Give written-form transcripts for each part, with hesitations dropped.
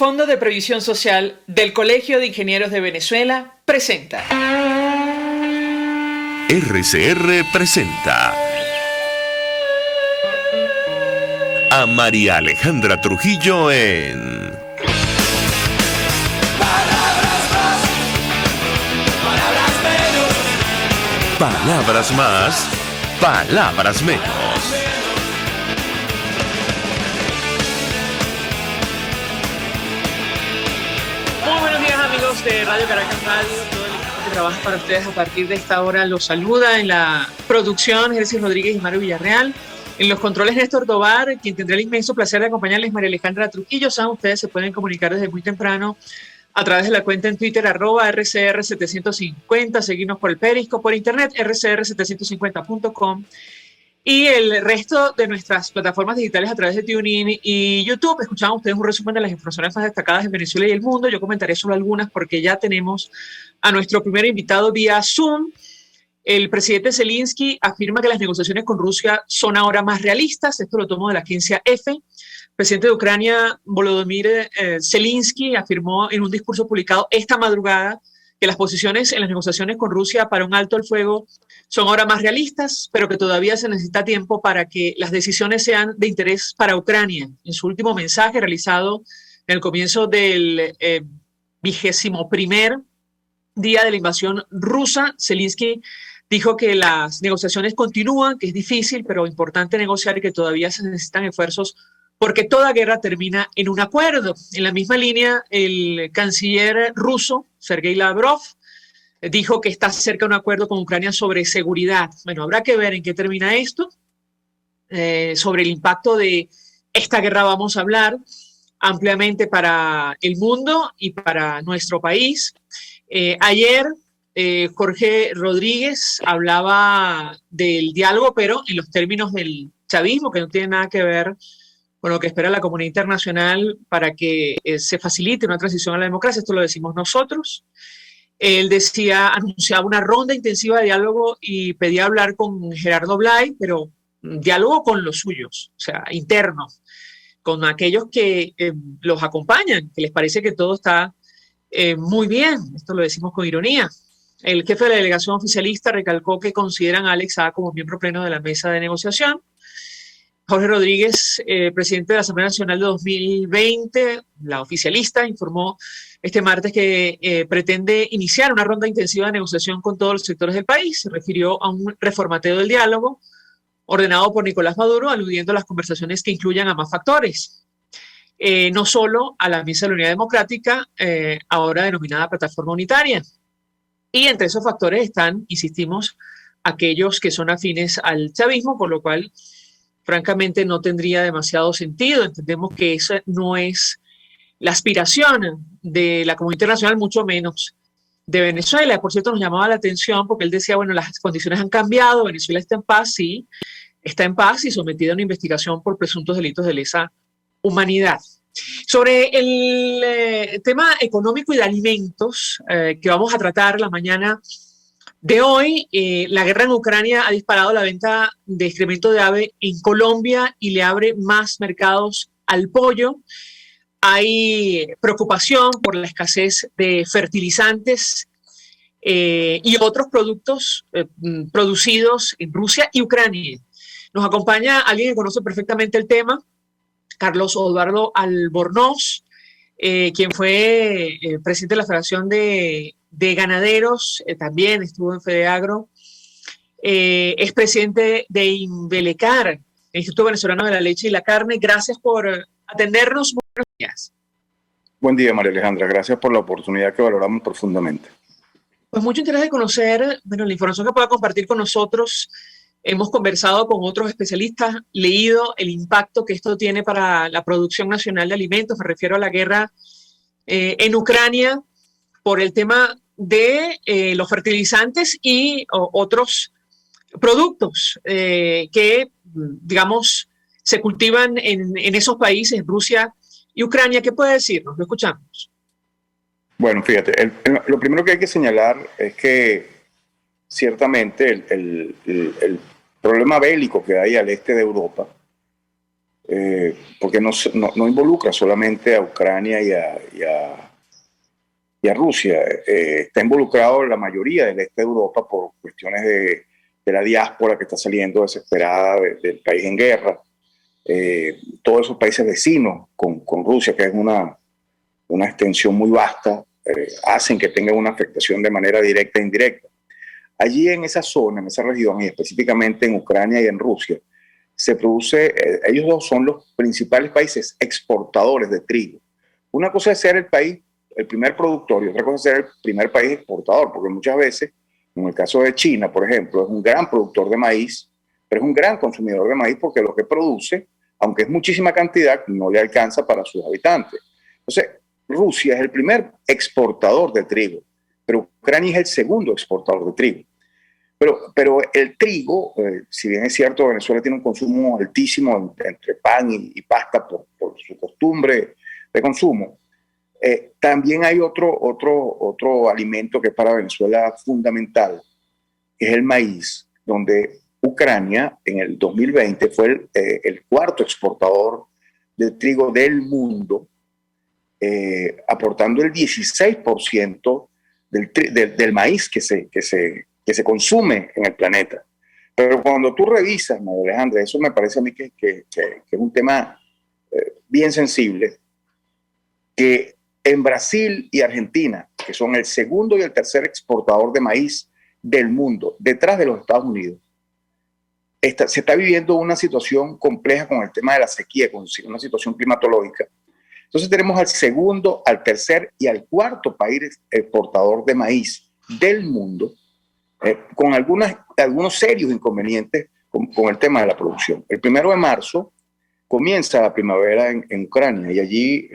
Fondo de Previsión Social del Colegio de Ingenieros de Venezuela presenta. RCR presenta a María Alejandra Trujillo en Palabras más, palabras menos. Palabras más, palabras menos. Muy buenos días, amigos de Radio Caracas Radio. Todo el equipo que trabaja para ustedes a partir de esta hora los saluda. En la producción, Jesús Rodríguez y Mario Villarreal. En los controles, Néstor Tobar, quien tendrá el inmenso placer de acompañarles, María Alejandra Trujillo. Saben, ustedes se pueden comunicar desde muy temprano a través de la cuenta en Twitter, @RCR750, seguirnos por el Periscope, por internet, rcr750.com, y el resto de nuestras plataformas digitales a través de TuneIn y YouTube. Escuchaban ustedes un resumen de las informaciones más destacadas en Venezuela y el mundo. Yo comentaré solo algunas porque ya tenemos a nuestro primer invitado vía Zoom. El presidente Zelensky afirma que las negociaciones con Rusia son ahora más realistas. Esto lo tomo de la agencia EFE. El presidente de Ucrania, Volodymyr Zelensky, afirmó en un discurso publicado esta madrugada que las posiciones en las negociaciones con Rusia para un alto al fuego son ahora más realistas, pero que todavía se necesita tiempo para que las decisiones sean de interés para Ucrania. En su último mensaje realizado en el comienzo del 21º día de la invasión rusa, Zelensky dijo que las negociaciones continúan, que es difícil, pero importante negociar y que todavía se necesitan esfuerzos porque toda guerra termina en un acuerdo. En la misma línea, el canciller ruso, Sergei Lavrov, dijo que está cerca de un acuerdo con Ucrania sobre seguridad. Bueno, habrá que ver en qué termina esto. Sobre el impacto de esta guerra vamos a hablar ampliamente para el mundo y para nuestro país. Ayer, Jorge Rodríguez hablaba del diálogo, pero en los términos del chavismo, que no tiene nada que ver con lo que espera la comunidad internacional para que se facilite una transición a la democracia. Esto lo decimos nosotros. Él anunciaba una ronda intensiva de diálogo y pedía hablar con Gerardo Blay, pero diálogo con los suyos, o sea, interno, con aquellos que los acompañan, que les parece que todo está muy bien. Esto lo decimos con ironía. El jefe de la delegación oficialista recalcó que consideran a Alex Saab como miembro pleno de la mesa de negociación. Jorge Rodríguez, presidente de la Asamblea Nacional de 2020, la oficialista, informó este martes que pretende iniciar una ronda intensiva de negociación con todos los sectores del país. Se refirió a un reformateo del diálogo ordenado por Nicolás Maduro, aludiendo a las conversaciones que incluyan a más factores. No solo a la Mesa de la Unidad Democrática, ahora denominada Plataforma Unitaria. Y entre esos factores están, insistimos, aquellos que son afines al chavismo, por lo cual francamente no tendría demasiado sentido. Entendemos que esa no es la aspiración de la comunidad internacional, mucho menos de Venezuela. Por cierto, nos llamaba la atención porque él decía, bueno, las condiciones han cambiado, Venezuela está en paz, sí, está en paz y sometida a una investigación por presuntos delitos de lesa humanidad. Sobre el tema económico y de alimentos que vamos a tratar la mañana de hoy, la guerra en Ucrania ha disparado la venta de excremento de ave en Colombia y le abre más mercados al pollo. Hay preocupación por la escasez de fertilizantes y otros productos producidos en Rusia y Ucrania. Nos acompaña alguien que conoce perfectamente el tema, Carlos Eduardo Albornoz, quien fue presidente de la Federación de Ganaderos, también estuvo en Fedeagro, es presidente de Inbelecar, el Instituto Venezolano de la Leche y la Carne. Gracias por atendernos. Buenos días. Buen día, María Alejandra. Gracias por la oportunidad que valoramos profundamente. Pues mucho interés de conocer, bueno, la información que pueda compartir con nosotros. Hemos conversado con otros especialistas, leído el impacto que esto tiene para la producción nacional de alimentos. Me refiero a la guerra en Ucrania por el tema de los fertilizantes y otros productos que, digamos, se cultivan en esos países, Rusia y Ucrania. ¿Qué puede decirnos? Lo escuchamos. Bueno, fíjate, lo primero que hay que señalar es que ciertamente el problema bélico que hay al este de Europa porque no involucra solamente a Ucrania y a Rusia. Está involucrado la mayoría del este de Europa por cuestiones de la diáspora que está saliendo desesperada del país en guerra. Todos esos países vecinos con Rusia, que es una extensión muy vasta, hacen que tengan una afectación de manera directa e indirecta. Allí en esa zona, en esa región, y específicamente en Ucrania y en Rusia, se produce, ellos dos son los principales países exportadores de trigo. Una cosa es ser el primer productor, y otra cosa es ser el primer país exportador, porque muchas veces, en el caso de China, por ejemplo, es un gran productor de maíz, pero es un gran consumidor de maíz porque lo que produce, aunque es muchísima cantidad, no le alcanza para sus habitantes. Entonces, Rusia es el primer exportador de trigo, pero Ucrania es el segundo exportador de trigo. Pero el trigo, si bien es cierto, Venezuela tiene un consumo altísimo entre pan y pasta por su costumbre de consumo, también hay otro alimento que es para Venezuela fundamental, que es el maíz, donde Ucrania en el 2020 fue el cuarto exportador de trigo del mundo, aportando el 16% del maíz que se consume en el planeta. Pero cuando tú revisas, María Alejandra, eso me parece a mí que es un tema bien sensible, que en Brasil y Argentina, que son el segundo y el tercer exportador de maíz del mundo, detrás de los Estados Unidos, se está viviendo una situación compleja con el tema de la sequía, con una situación climatológica. Entonces tenemos al segundo, al tercer y al cuarto país exportador de maíz del mundo, con algunos serios inconvenientes con el tema de la producción. El 1 de marzo comienza la primavera en Ucrania y allí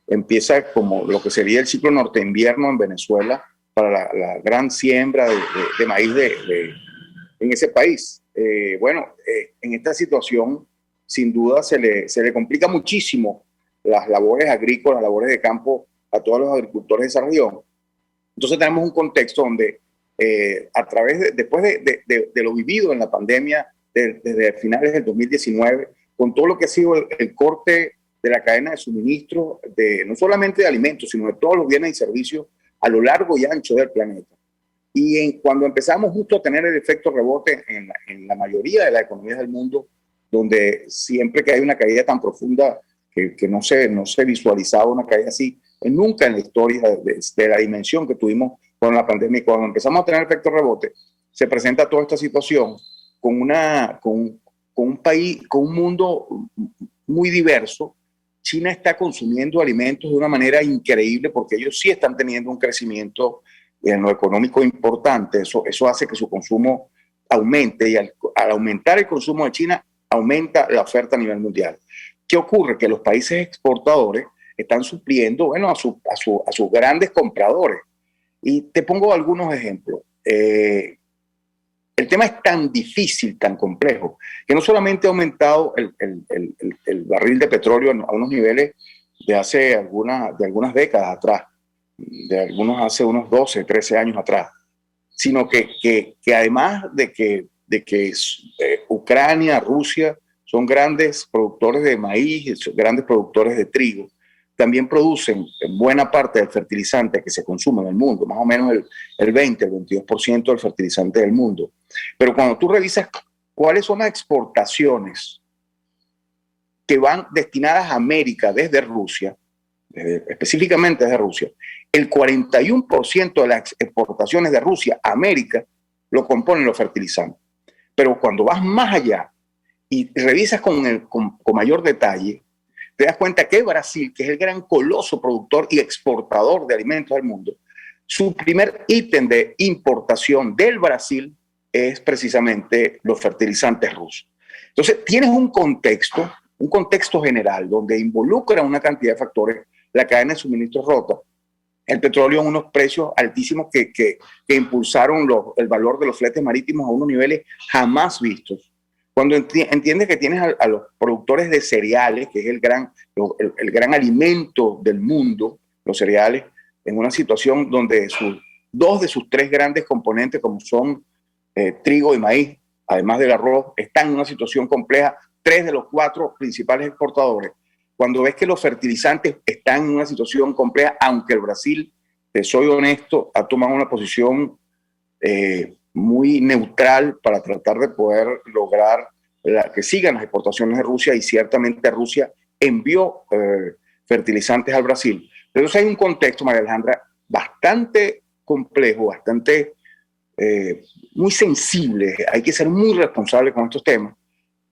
empieza como lo que sería el ciclo norte-invierno en Venezuela para la gran siembra de maíz en ese país. En esta situación, sin duda, se le complica muchísimo las labores agrícolas, las labores de campo a todos los agricultores de esa región. Entonces tenemos un contexto donde después de lo vivido en la pandemia desde finales del 2019, con todo lo que ha sido el corte de la cadena de suministro, no solamente de alimentos, sino de todos los bienes y servicios a lo largo y ancho del planeta. Y cuando empezamos justo a tener el efecto rebote en la mayoría de las economías del mundo, donde siempre que hay una caída tan profunda que no se visualizaba una caída así, nunca en la historia de la dimensión que tuvimos con la pandemia, y cuando empezamos a tener efecto rebote, se presenta toda esta situación con un país, con un mundo muy diverso. China está consumiendo alimentos de una manera increíble porque ellos sí están teniendo un crecimiento en lo económico importante. Eso hace que su consumo aumente y al aumentar el consumo de China, aumenta la oferta a nivel mundial. ¿Qué ocurre? Que los países exportadores están supliendo a sus grandes compradores. Y te pongo algunos ejemplos. El tema es tan difícil, tan complejo, que no solamente ha aumentado el barril de petróleo a unos niveles de algunas décadas atrás, hace unos 12, 13 años atrás, sino que además de que Ucrania, Rusia son grandes productores de maíz, son grandes productores de trigo, también producen buena parte del fertilizante que se consume en el mundo, más o menos el 20, el 22% del fertilizante del mundo. Pero cuando tú revisas cuáles son las exportaciones que van destinadas a América desde Rusia, específicamente desde Rusia, el 41% de las exportaciones de Rusia a América lo componen los fertilizantes. Pero cuando vas más allá y revisas con mayor detalle, te das cuenta que Brasil, que es el gran coloso productor y exportador de alimentos del mundo, su primer ítem de importación del Brasil es precisamente los fertilizantes rusos. Entonces, tienes un contexto general donde involucra una cantidad de factores, la cadena de suministro rota, el petróleo en unos precios altísimos que impulsaron el valor de los fletes marítimos a unos niveles jamás vistos. Cuando entiendes que tienes a los productores de cereales, que es el gran alimento del mundo, los cereales, en una situación donde dos de sus tres grandes componentes, como son trigo y maíz, además del arroz, están en una situación compleja 3 de los 4 principales exportadores, cuando ves que los fertilizantes están en una situación compleja, aunque el Brasil, te soy honesto, ha tomado una posición muy neutral para tratar de poder lograr que sigan las exportaciones de Rusia, y ciertamente Rusia envió fertilizantes al Brasil. Entonces hay un contexto, María Alejandra, bastante complejo, bastante muy sensible. Hay que ser muy responsable con estos temas,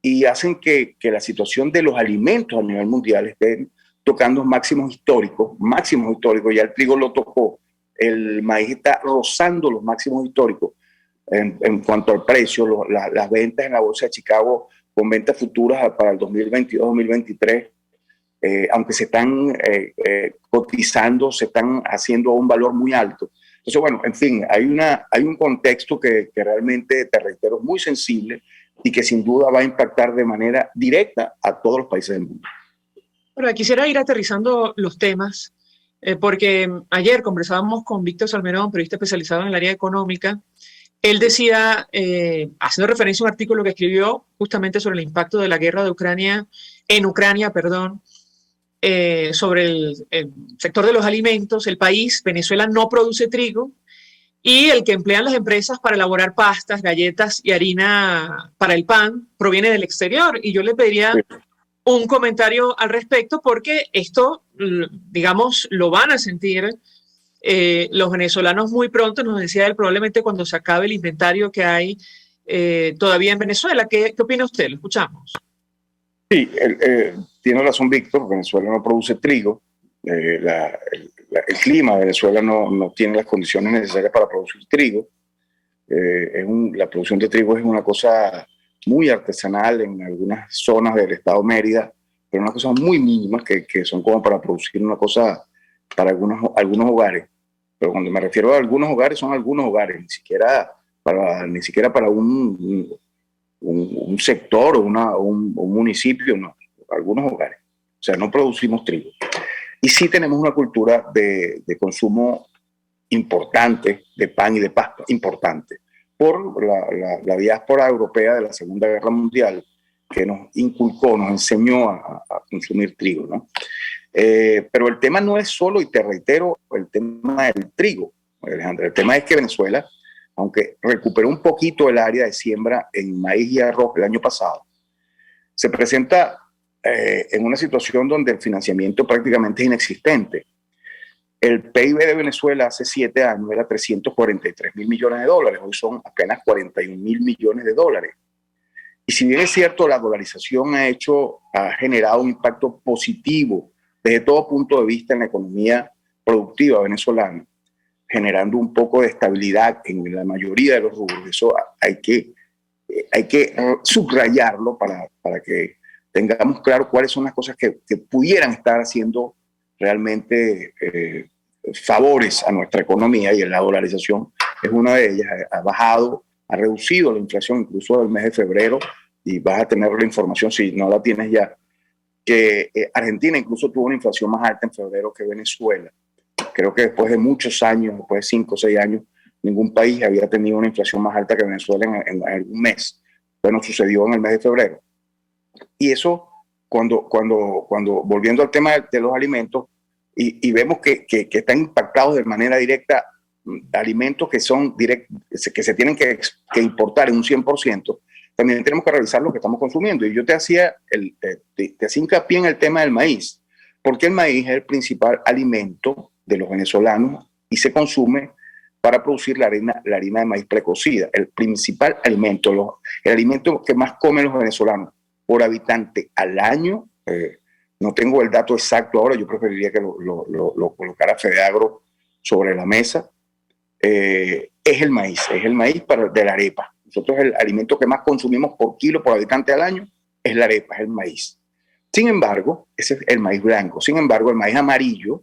y hacen que la situación de los alimentos a nivel mundial estén tocando máximos históricos. Ya el trigo lo tocó, el maíz está rozando los máximos históricos en cuanto al precio. Las ventas en la bolsa de Chicago con ventas futuras para el 2022-2023, aunque se están cotizando, se están haciendo a un valor muy alto. Entonces, bueno, en fin, hay un contexto que realmente, te reitero, es muy sensible y que sin duda va a impactar de manera directa a todos los países del mundo. Bueno, quisiera ir aterrizando los temas, porque ayer conversábamos con Víctor Salmerón, periodista especializado en el área económica. Él decía, haciendo referencia a un artículo que escribió justamente sobre el impacto de la guerra de Ucrania, sobre el sector de los alimentos. El país, Venezuela, no produce trigo, y el que emplean las empresas para elaborar pastas, galletas y harina para el pan proviene del exterior. Y yo le pediría un comentario al respecto, porque esto, digamos, lo van a sentir los venezolanos muy pronto. Nos decía él, probablemente cuando se acabe el inventario que hay todavía en Venezuela. ¿Qué opina usted? Lo escuchamos. Sí, tiene razón Víctor. Venezuela no produce trigo. El clima de Venezuela no tiene las condiciones necesarias para producir trigo. La producción de trigo es una cosa muy artesanal en algunas zonas del estado Mérida, pero unas cosas muy mínimas que son como para producir una cosa para algunos hogares. Pero cuando me refiero a algunos hogares, son algunos hogares, ni siquiera para un sector o un municipio, no, algunos hogares. O sea, no producimos trigo. Y sí tenemos una cultura de consumo importante de pan y de pasta, importante, por la diáspora europea de la Segunda Guerra Mundial, que nos inculcó, nos enseñó a consumir trigo, ¿no? Pero el tema no es solo, y te reitero, el tema del trigo, Alejandra. El tema es que Venezuela, aunque recuperó un poquito el área de siembra en maíz y arroz el año pasado, se presenta en una situación donde el financiamiento prácticamente es inexistente. El PIB de Venezuela hace 7 años era 343.000 millones de dólares, hoy son apenas 41.000 millones de dólares. Y si bien es cierto, la dolarización ha generado un impacto positivo desde todo punto de vista en la economía productiva venezolana, generando un poco de estabilidad en la mayoría de los rubros. Eso hay que subrayarlo para que tengamos claro cuáles son las cosas que pudieran estar haciendo realmente favores a nuestra economía, y la dolarización es una de ellas. Ha bajado, ha reducido la inflación incluso del mes de febrero, y vas a tener la información, si no la tienes ya, que Argentina incluso tuvo una inflación más alta en febrero que Venezuela. Creo que después de muchos años, después de 5 o 6 años, ningún país había tenido una inflación más alta que Venezuela en algún mes. Bueno, sucedió en el mes de febrero. Y eso, cuando volviendo al tema de los alimentos, y vemos que están impactados de manera directa alimentos que se tienen que importar en un 100%, también tenemos que revisar lo que estamos consumiendo. Y yo te hacía hincapié en el tema del maíz, porque el maíz es el principal alimento de los venezolanos y se consume para producir la harina de maíz precocida, el principal alimento, el alimento que más comen los venezolanos por habitante al año. No tengo el dato exacto ahora, yo preferiría que lo colocara Fedeagro sobre la mesa. Es el maíz de la arepa. Nosotros el alimento que más consumimos por kilo, por habitante al año, es la arepa, es el maíz. Sin embargo, ese es el maíz blanco. Sin embargo, el maíz amarillo,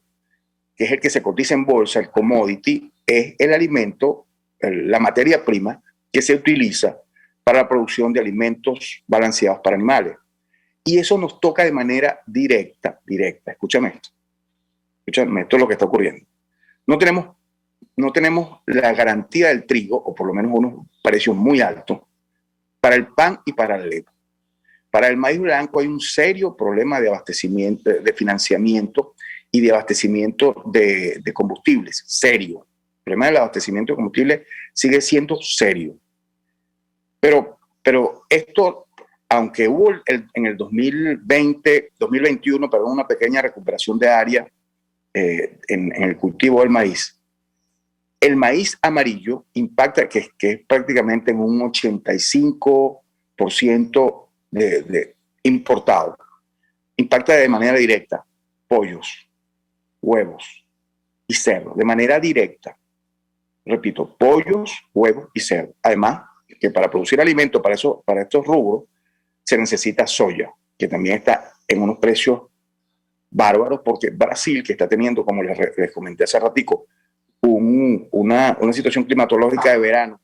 que es el que se cotiza en bolsa, el commodity, es el alimento, la materia prima que se utiliza para la producción de alimentos balanceados para animales. Y eso nos toca de manera directa. Escúchame esto es lo que está ocurriendo. No tenemos la garantía del trigo, o por lo menos unos precios muy altos, para el pan y para la arepa. Para el maíz blanco hay un serio problema de abastecimiento, de financiamiento y de abastecimiento de combustibles, serio. El problema del abastecimiento de combustibles sigue siendo serio. Pero esto, aunque hubo en el 2021, perdón, una pequeña recuperación de área en el cultivo del maíz, el maíz amarillo impacta, que es prácticamente en un 85% de importado, impacta de manera directa pollos, huevos y cerdo, de manera directa. Repito, pollos, huevos y cerdo. Además, que para producir alimentos para estos rubros se necesita soya, que también está en unos precios bárbaros, porque Brasil, que está teniendo, como les comenté hace ratico, una situación climatológica de verano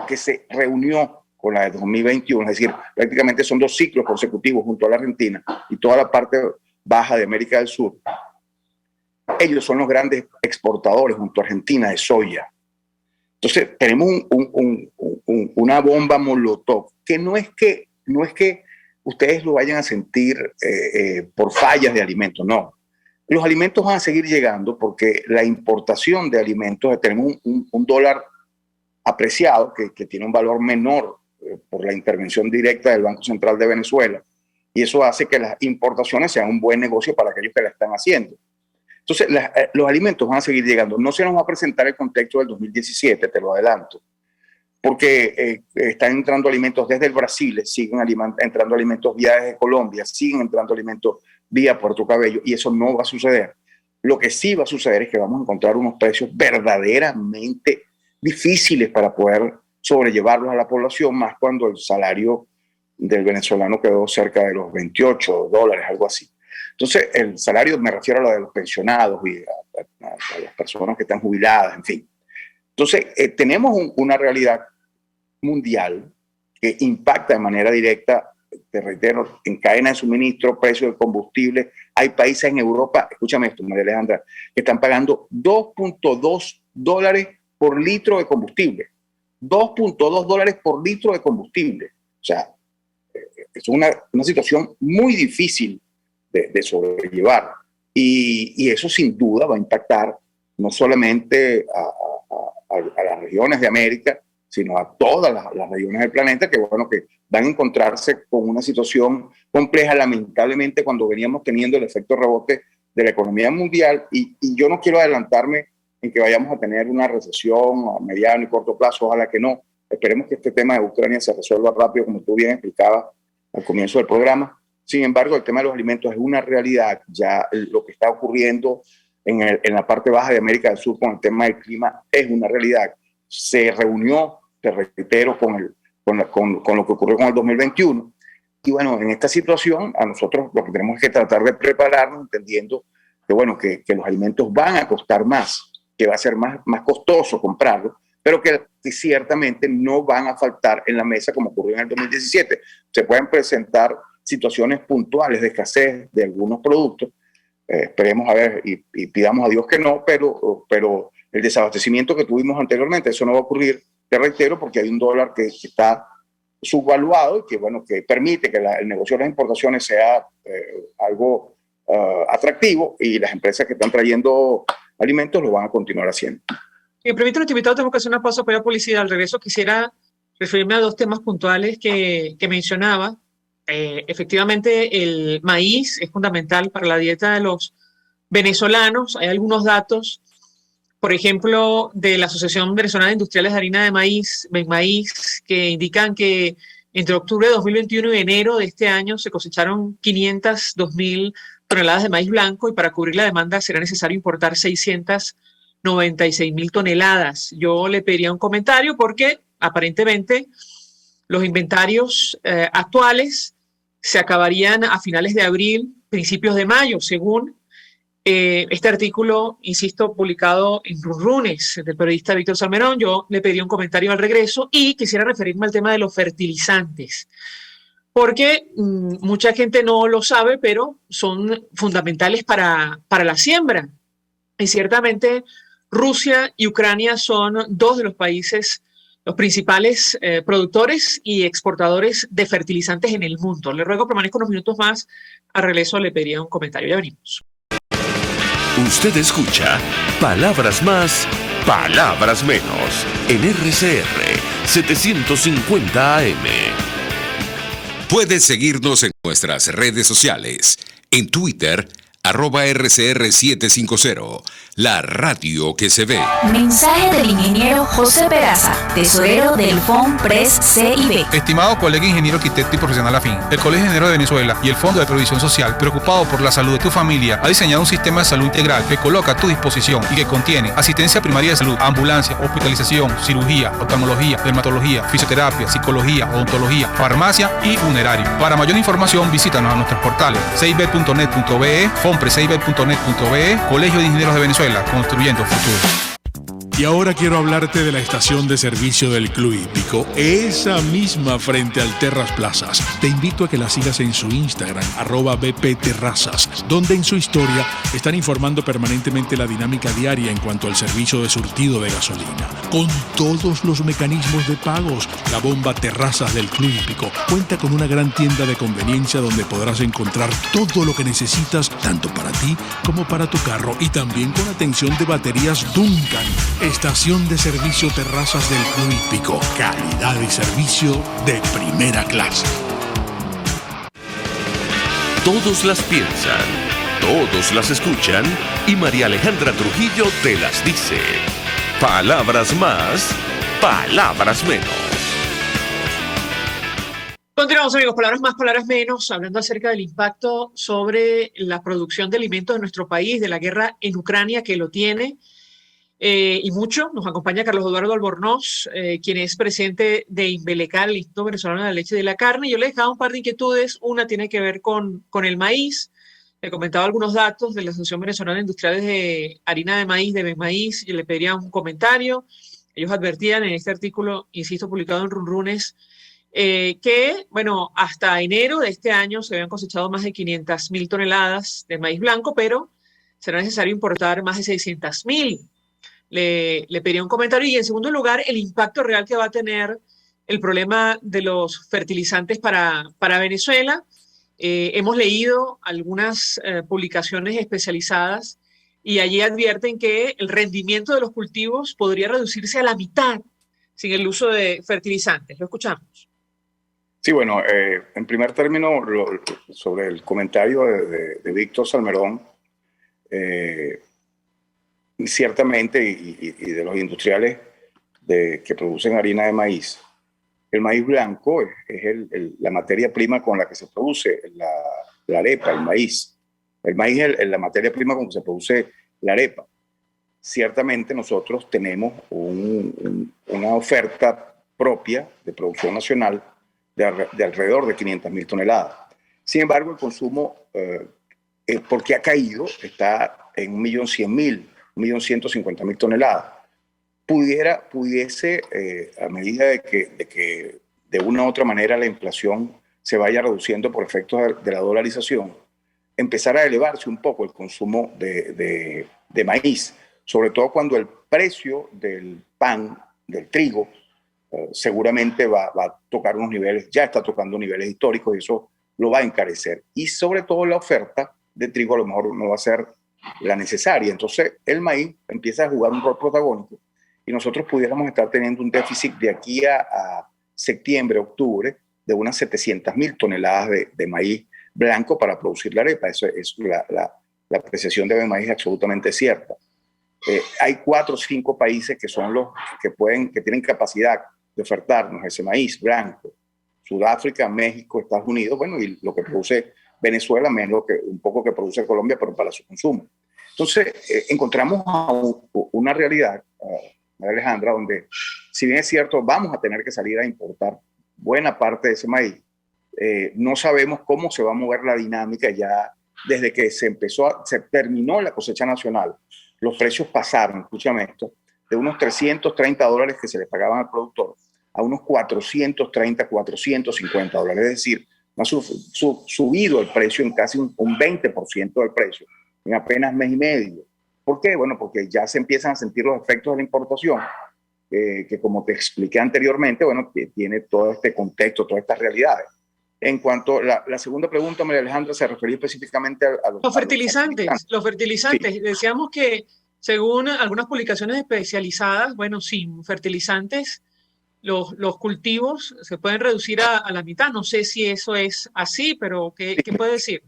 que se reunió con la de 2021, es decir, prácticamente son 2 ciclos consecutivos junto a la Argentina y toda la parte baja de América del Sur. Ellos son los grandes exportadores junto a Argentina de soya. Entonces tenemos una bomba molotov, que no es que ustedes lo vayan a sentir por fallas de alimentos, no. Los alimentos van a seguir llegando porque la importación de alimentos, tenemos un dólar apreciado que tiene un valor menor por la intervención directa del Banco Central de Venezuela, y eso hace que las importaciones sean un buen negocio para aquellos que la están haciendo. Entonces, los alimentos van a seguir llegando. No se nos va a presentar el contexto del 2017, te lo adelanto, porque están entrando alimentos desde el Brasil, siguen entrando alimentos vía desde Colombia, siguen entrando alimentos vía Puerto Cabello, y eso no va a suceder. Lo que sí va a suceder es que vamos a encontrar unos precios verdaderamente difíciles para poder sobrellevarlos a la población, más cuando el salario del venezolano quedó cerca de los $28, algo así. Entonces, el salario, me refiero a lo de los pensionados y a las personas que están jubiladas, en fin. Entonces, tenemos una realidad mundial que impacta de manera directa, te reitero, en cadena de suministro, precio de combustible. Hay países en Europa, escúchame esto, María Alejandra, que están pagando $2.2 por litro de combustible. $2.2 por litro de combustible. O sea, es una situación muy difícil de sobrellevar. Y eso sin duda va a impactar no solamente a las regiones de América, sino a todas las regiones del planeta, que bueno, que van a encontrarse con una situación compleja, lamentablemente, cuando veníamos teniendo el efecto rebote de la economía mundial. Y yo no quiero adelantarme en que vayamos a tener una recesión a mediano y corto plazo, ojalá que no. Esperemos que este tema de Ucrania se resuelva rápido, como tú bien explicabas al comienzo del programa. Sin embargo, el tema de los alimentos es una realidad. Ya lo que está ocurriendo en la parte baja de América del Sur con el tema del clima es una realidad. Se reunió, te reitero, con lo que ocurrió con el 2021. Y bueno, en esta situación, a nosotros lo que tenemos es que tratar de prepararnos, entendiendo que, bueno, que los alimentos van a costar más, que va a ser más costoso comprarlos, pero que ciertamente no van a faltar en la mesa como ocurrió en el 2017. Se pueden presentar situaciones puntuales de escasez de algunos productos, esperemos a ver y pidamos a Dios que no, pero el desabastecimiento que tuvimos anteriormente, eso no va a ocurrir, te reitero, porque hay un dólar que está subvaluado y que, bueno, que permite que el negocio de las importaciones sea algo atractivo, y las empresas que están trayendo alimentos lo van a continuar haciendo. Si me permite, nuestro invitado, tenemos que hacer una pausa para la publicidad. Al regreso quisiera referirme a 2 temas puntuales que mencionaba. Efectivamente, el maíz es fundamental para la dieta de los venezolanos. Hay algunos datos, por ejemplo, de la Asociación Venezolana de Industriales de Harina de Maíz, Benmaíz, que indican que entre octubre de 2021 y enero de este año se cosecharon 502.000 toneladas de maíz blanco, y para cubrir la demanda será necesario importar 696.000 toneladas. Yo le pediría un comentario porque aparentemente los inventarios actuales se acabarían a finales de abril, principios de mayo, según este artículo, insisto, publicado en Runrunes del periodista Víctor Salmerón. Yo le pedí un comentario al regreso y quisiera referirme al tema de los fertilizantes, porque mucha gente no lo sabe, pero son fundamentales para la siembra. Y ciertamente Rusia y Ucrania son 2 de los países los principales productores y exportadores de fertilizantes en el mundo. Le ruego permanezca unos minutos más. A regreso le pediría un comentario. Ya venimos. Usted escucha Palabras Más, Palabras Menos en RCR 750 AM. Puedes seguirnos en nuestras redes sociales. En Twitter, @RCR750, la radio que se ve. Mensaje del ingeniero José Peraza, tesorero del FONPRES CIB. Estimado colega ingeniero arquitecto y profesional afín, el Colegio de Ingenieros de Venezuela y el Fondo de Previsión Social, preocupado por la salud de tu familia, ha diseñado un sistema de salud integral que coloca a tu disposición y que contiene asistencia primaria de salud, ambulancia, hospitalización, cirugía, oftalmología, dermatología, fisioterapia, psicología, odontología, farmacia y funerario. Para mayor información, visítanos a nuestros portales cib.net.be, fonprescib.net.be, Colegio de Ingenieros de Venezuela, construyendo futuro. Y ahora quiero hablarte de la estación de servicio del Club Hípico, esa misma frente al Terras Plazas. Te invito a que la sigas en su Instagram, @bpterrazas, donde en su historia están informando permanentemente la dinámica diaria en cuanto al servicio de surtido de gasolina. Con todos los mecanismos de pagos, la bomba Terrazas del Club Hípico cuenta con una gran tienda de conveniencia donde podrás encontrar todo lo que necesitas, tanto para ti como para tu carro, y también con atención de baterías Duncan. Estación de servicio Terrazas del Club Hípico. Calidad y servicio de primera clase. Todos las piensan, todos las escuchan y María Alejandra Trujillo te las dice. Palabras más, palabras menos. Continuamos, amigos, palabras más, palabras menos, hablando acerca del impacto sobre la producción de alimentos en nuestro país, de la guerra en Ucrania que lo tiene. Y mucho. Nos acompaña Carlos Eduardo Albornoz, quien es presidente de Inbelecar, el Instituto Venezolano de la Leche y de la Carne. Yo le he dejado un par de inquietudes. Una tiene que ver con el maíz. Le comentaba algunos datos de la Asociación Venezolana de Industriales de Harina de Maíz, de Benmaíz, y le pediría un comentario. Ellos advertían en este artículo, insisto, publicado en Runrunes, que, bueno, hasta enero de este año se habían cosechado más de 500.000 toneladas de maíz blanco, pero será necesario importar más de 600.000. Le pediría un comentario. Y en segundo lugar, el impacto real que va a tener el problema de los fertilizantes para Venezuela. Hemos leído algunas publicaciones especializadas y allí advierten que el rendimiento de los cultivos podría reducirse a la mitad sin el uso de fertilizantes. Lo escuchamos. Sí, bueno, en primer término, sobre el comentario de Víctor Salmerón, ciertamente, y de los industriales que producen harina de maíz, el maíz blanco es la materia prima con la que se produce la arepa, el maíz. El maíz es la materia prima con que se produce la arepa. Ciertamente nosotros tenemos una oferta propia de producción nacional de alrededor de 500.000 toneladas. Sin embargo, el consumo, porque ha caído, está en 1.100.000, 1.150.000 toneladas. Pudiese, a medida de que de una u otra manera la inflación se vaya reduciendo por efectos de la dolarización, empezar a elevarse un poco el consumo de maíz, sobre todo cuando el precio del pan, del trigo, seguramente va a tocar unos niveles, ya está tocando niveles históricos, y eso lo va a encarecer. Y sobre todo la oferta de trigo a lo mejor no va a ser la necesaria. Entonces el maíz empieza a jugar un rol protagónico y nosotros pudiéramos estar teniendo un déficit de aquí a septiembre, octubre, de unas 700.000 toneladas de maíz blanco para producir la arepa. Eso es la apreciación de maíz es absolutamente cierta. Hay 4 o 5 países que son los que tienen capacidad de ofertarnos ese maíz blanco: Sudáfrica, México, Estados Unidos, bueno, y lo que produce Venezuela, menos un poco que produce Colombia, pero para su consumo. Entonces, encontramos una realidad, Alejandra, donde, si bien es cierto, vamos a tener que salir a importar buena parte de ese maíz, no sabemos cómo se va a mover la dinámica ya desde que se terminó la cosecha nacional. Los precios pasaron, escúchame esto, de unos $330 que se le pagaban al productor a unos $430, $450. Es decir, ha subido el precio en casi un 20% del precio en apenas mes y medio. ¿Por qué? Bueno, porque ya se empiezan a sentir los efectos de la importación que como te expliqué anteriormente, bueno, que tiene todo este contexto, todas estas realidades. En cuanto a la segunda pregunta, María Alejandra, se refería específicamente a Los fertilizantes, los fertilizantes. Sí. Decíamos que según algunas publicaciones especializadas, bueno, sin fertilizantes, los cultivos se pueden reducir a la mitad. No sé si eso es así, pero ¿qué puede decir?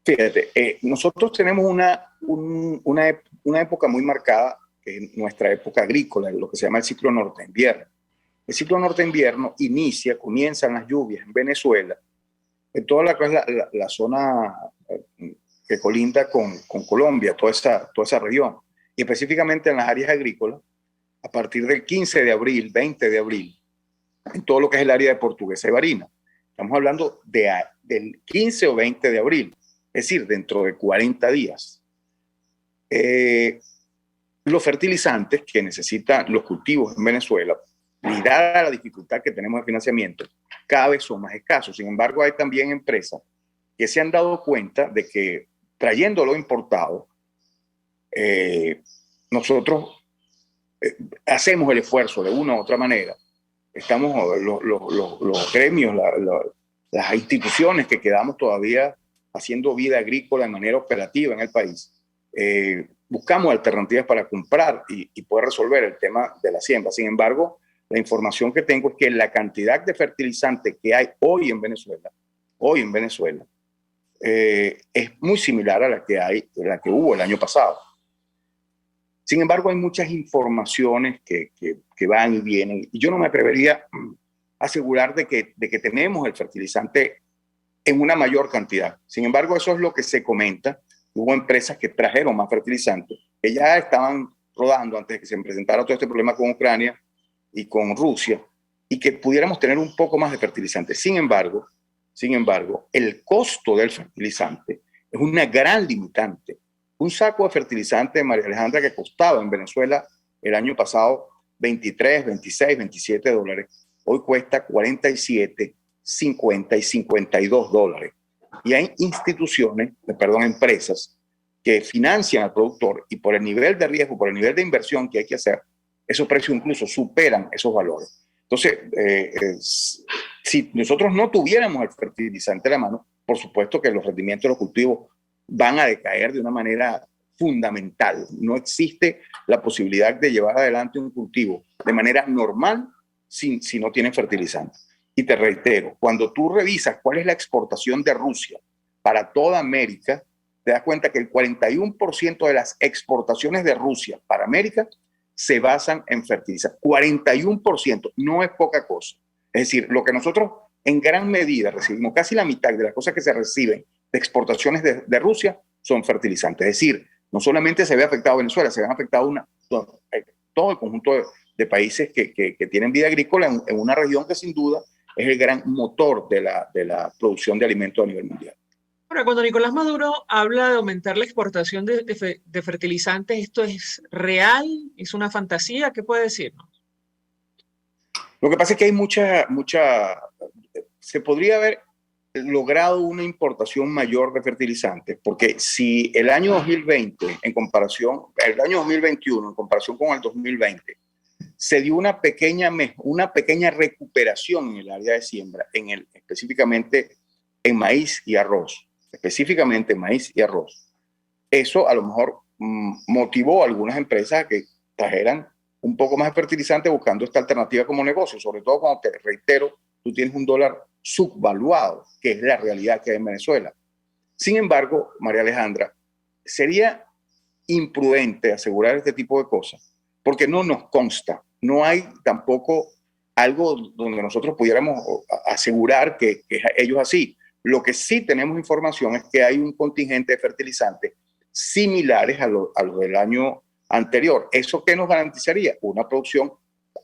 Fíjate, nosotros tenemos una época muy marcada, que es nuestra época agrícola, lo que se llama el ciclo norte-invierno. El ciclo norte-invierno comienzan las lluvias en Venezuela, en toda la zona que colinda con Colombia, toda esa región, y específicamente en las áreas agrícolas, a partir del 15 de abril, 20 de abril, en todo lo que es el área de Portuguesa y Barinas. Estamos hablando del 15 o 20 de abril, es decir, dentro de 40 días. Los fertilizantes que necesitan los cultivos en Venezuela, y dada la dificultad que tenemos de financiamiento, cada vez son más escasos. Sin embargo, hay también empresas que se han dado cuenta de que trayéndolo importado, nosotros hacemos el esfuerzo de una u otra manera. Estamos, los gremios, las instituciones que quedamos todavía haciendo vida agrícola de manera operativa en el país, buscamos alternativas para comprar y poder resolver el tema de la siembra. Sin embargo, la información que tengo es que la cantidad de fertilizantes que hay hoy en Venezuela, es muy similar a la que hubo el año pasado. Sin embargo, hay muchas informaciones que van y vienen, y yo no me atrevería a asegurar de que tenemos el fertilizante en una mayor cantidad. Sin embargo, eso es lo que se comenta. Hubo empresas que trajeron más fertilizantes, que ya estaban rodando antes de que se presentara todo este problema con Ucrania y con Rusia, y que pudiéramos tener un poco más de fertilizante. Sin embargo, el costo del fertilizante es una gran limitante. Un saco de fertilizante, María Alejandra, que costaba en Venezuela el año pasado 23, 26, 27 dólares, hoy cuesta 47, 50 y 52 dólares. Y hay empresas que financian al productor, y por el nivel de riesgo, por el nivel de inversión que hay que hacer, esos precios incluso superan esos valores. Entonces, si nosotros no tuviéramos el fertilizante en la mano, por supuesto que los rendimientos de los cultivos van a decaer de una manera fundamental. No existe la posibilidad de llevar adelante un cultivo de manera normal si no tienen fertilizante. Y te reitero, cuando tú revisas cuál es la exportación de Rusia para toda América, te das cuenta que el 41% de las exportaciones de Rusia para América se basan en fertilizantes. 41%, no es poca cosa. Es decir, lo que nosotros en gran medida recibimos, casi la mitad de las cosas que se reciben de exportaciones de Rusia son fertilizantes. Es decir, no solamente se ve afectado Venezuela, se ve afectado todo el conjunto de países que tienen vida agrícola en una región que sin duda es el gran motor de la producción de alimentos a nivel mundial. Ahora, cuando Nicolás Maduro habla de aumentar la exportación de fertilizantes, ¿esto es real? ¿Es una fantasía? ¿Qué puede decirnos? Lo que pasa es que hay se podría haber logrado una importación mayor de fertilizantes, porque si el año 2021 en comparación con el 2020, se dio una pequeña recuperación en el área de siembra, específicamente en maíz y arroz. Eso a lo mejor motivó a algunas empresas a que trajeran un poco más de fertilizante buscando esta alternativa como negocio, sobre todo cuando, te reitero, tú tienes un dólar subvaluado, que es la realidad que hay en Venezuela. Sin embargo, María Alejandra, sería imprudente asegurar este tipo de cosas, porque no nos consta, no hay tampoco algo donde nosotros pudiéramos asegurar que ellos así. Lo que sí tenemos información es que hay un contingente de fertilizantes similares a los del año anterior. ¿Eso qué nos garantizaría? Una producción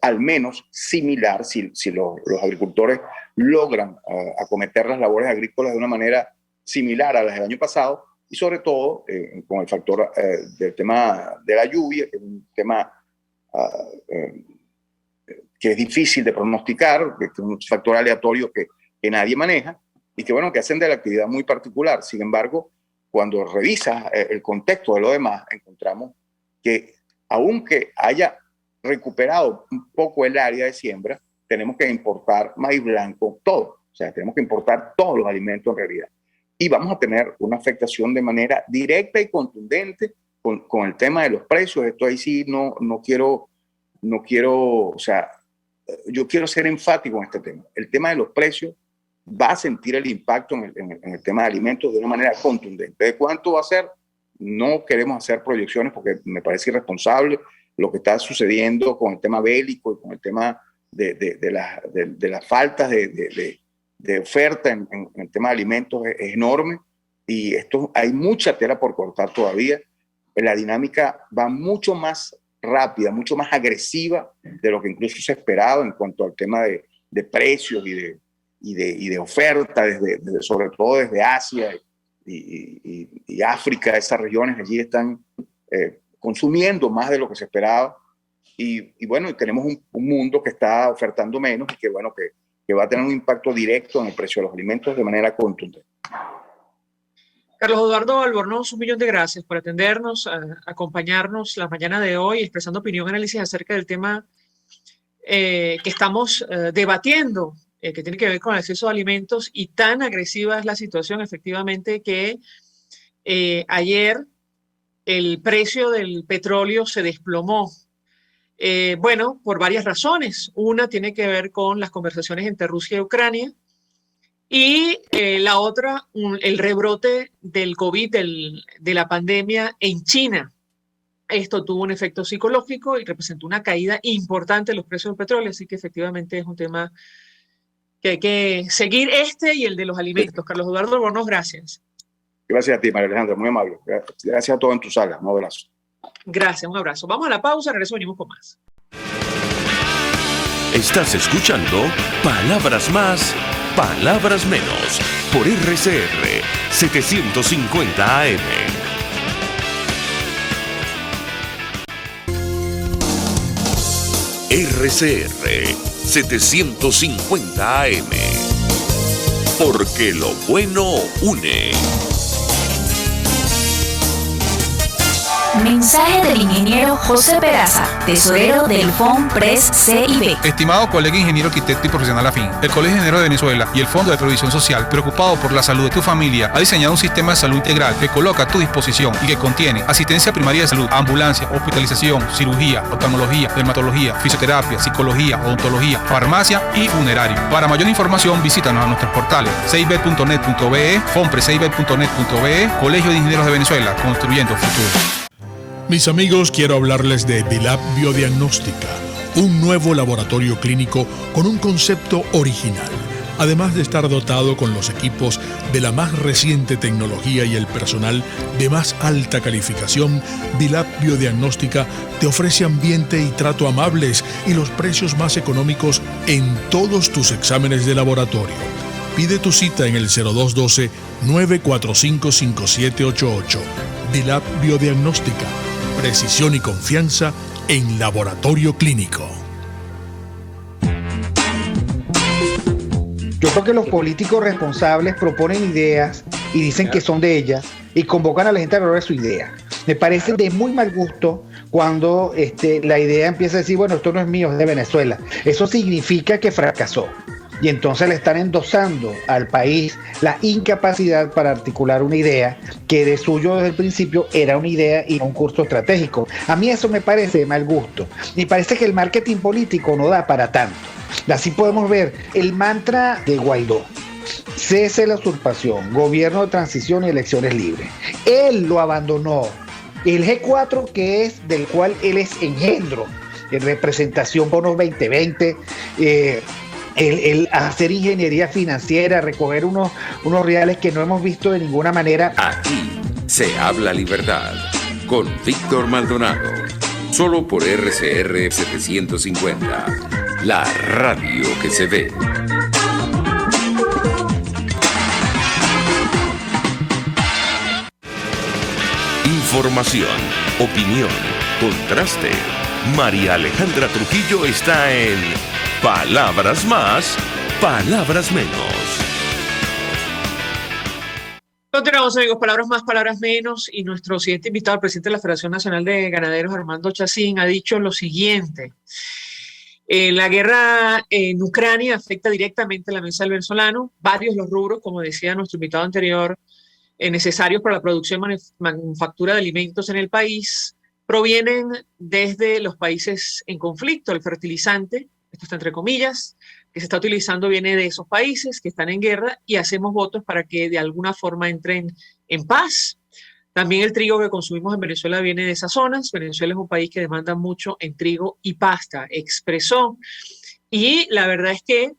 al menos similar si los agricultores logran acometer las labores agrícolas de una manera similar a las del año pasado, y sobre todo con el factor del tema de la lluvia, que es un tema que es difícil de pronosticar, que es un factor aleatorio que nadie maneja, y que hacen de la actividad muy particular. Sin embargo, cuando revisas el contexto de lo demás, encontramos que aunque haya recuperado un poco el área de siembra, tenemos que importar maíz blanco, todo. O sea, tenemos que importar todos los alimentos en realidad. Y vamos a tener una afectación de manera directa y contundente con el tema de los precios. Esto ahí sí no quiero, o sea, yo quiero ser enfático en este tema. El tema de los precios va a sentir el impacto en el tema de alimentos de una manera contundente. ¿De cuánto va a ser? No queremos hacer proyecciones porque me parece irresponsable lo que está sucediendo con el tema bélico y con el tema de las faltas de oferta en el tema de alimentos es enorme, y hay mucha tela por cortar todavía. La dinámica va mucho más rápida, mucho más agresiva de lo que incluso se esperaba en cuanto al tema de precios y de oferta, sobre todo desde Asia y África. Esas regiones allí están consumiendo más de lo que se esperaba, y bueno, tenemos un mundo que está ofertando menos y que va a tener un impacto directo en el precio de los alimentos de manera contundente. Carlos Eduardo Albornoz, 1.000.000 de gracias por atendernos, acompañarnos la mañana de hoy, expresando opinión, análisis acerca del tema que estamos debatiendo, que tiene que ver con el acceso a alimentos, y tan agresiva es la situación efectivamente que ayer el precio del petróleo se desplomó. Bueno, por varias razones. Una tiene que ver con las conversaciones entre Rusia y Ucrania, y la otra, el rebrote del COVID, de la pandemia en China. Esto tuvo un efecto psicológico y representó una caída importante de los precios del petróleo, así que efectivamente es un tema que hay que seguir, y el de los alimentos. Carlos Eduardo Albornoz, gracias. Gracias a ti, María Alejandra, muy amable. Gracias a todos en tu sala. Un abrazo. Gracias, un abrazo. Vamos a la pausa, regreso, venimos con más. Estás escuchando Palabras Más, Palabras Menos, por RCR 750 AM. RCR 750 AM. Porque lo bueno une. Mensaje del ingeniero José Peraza, tesorero del FONPRES CIB. Estimado colega ingeniero, arquitecto y profesional afín, el Colegio de Ingenieros de Venezuela y el Fondo de Previsión Social, preocupado por la salud de tu familia, ha diseñado un sistema de salud integral que coloca a tu disposición y que contiene asistencia primaria de salud, ambulancia, hospitalización, cirugía, oftalmología, dermatología, fisioterapia, psicología, odontología, farmacia y funerario. Para mayor información, visítanos a nuestros portales cib.net.be, fonprescib.net.be, Colegio de Ingenieros de Venezuela, construyendo futuro. Mis amigos, quiero hablarles de Dilab Biodiagnóstica, un nuevo laboratorio clínico con un concepto original. Además de estar dotado con los equipos de la más reciente tecnología y el personal de más alta calificación, Dilab Biodiagnóstica te ofrece ambiente y trato amables y los precios más económicos en todos tus exámenes de laboratorio. Pide tu cita en el 0212-945-5788. Dilab Biodiagnóstica. Precisión y confianza en laboratorio clínico. Yo creo que los políticos responsables proponen ideas y dicen que son de ellas y convocan a la gente a hablar de su idea. Me parece de muy mal gusto cuando la idea empieza a decir, bueno, esto no es mío, es de Venezuela. Eso significa que fracasó. Y entonces le están endosando al país la incapacidad para articular una idea que de suyo desde el principio era una idea y no un curso estratégico. A mí eso me parece de mal gusto. Me parece que el marketing político no da para tanto. Así podemos ver el mantra de Guaidó: cese la usurpación, gobierno de transición y elecciones libres. Él lo abandonó. El G4, que es del cual él es engendro, en representación bonos 2020, el hacer ingeniería financiera, recoger unos reales que no hemos visto de ninguna manera. Aquí se habla libertad con Víctor Maldonado, solo por RCR 750, la radio que se ve. Información, opinión, contraste. María Alejandra Trujillo está en Palabras Más, Palabras Menos. Continuamos, amigos, palabras más, palabras menos, y nuestro siguiente invitado, el presidente de la Federación Nacional de Ganaderos, Armando Chacín, ha dicho lo siguiente. La guerra en Ucrania afecta directamente a la mesa del venezolano, varios los rubros, como decía nuestro invitado anterior, necesarios para la producción y manufactura de alimentos en el país, provienen desde los países en conflicto. El fertilizante, esto está entre comillas, que se está utilizando viene de esos países que están en guerra y hacemos votos para que de alguna forma entren en paz. También el trigo que consumimos en Venezuela viene de esas zonas. Venezuela es un país que demanda mucho en trigo y pasta, expresó. Y la verdad es que,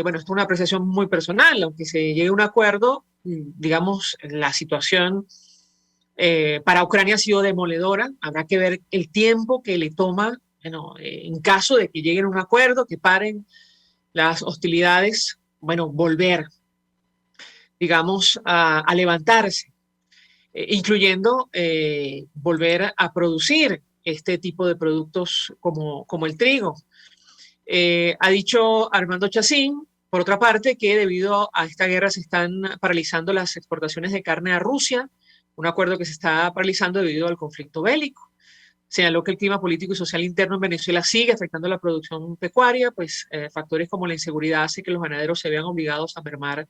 bueno, esto es una apreciación muy personal, aunque se llegue a un acuerdo, digamos, la situación para Ucrania ha sido demoledora. Habrá que ver el tiempo que le toma, bueno, en caso de que lleguen a un acuerdo, que paren las hostilidades, bueno, volver, digamos, a levantarse, incluyendo volver a producir este tipo de productos como el trigo. Ha dicho Armando Chacín, por otra parte, que debido a esta guerra se están paralizando las exportaciones de carne a Rusia, un acuerdo que se está paralizando debido al conflicto bélico. Señaló que el clima político y social interno en Venezuela sigue afectando la producción pecuaria, pues factores como la inseguridad hacen que los ganaderos se vean obligados a mermar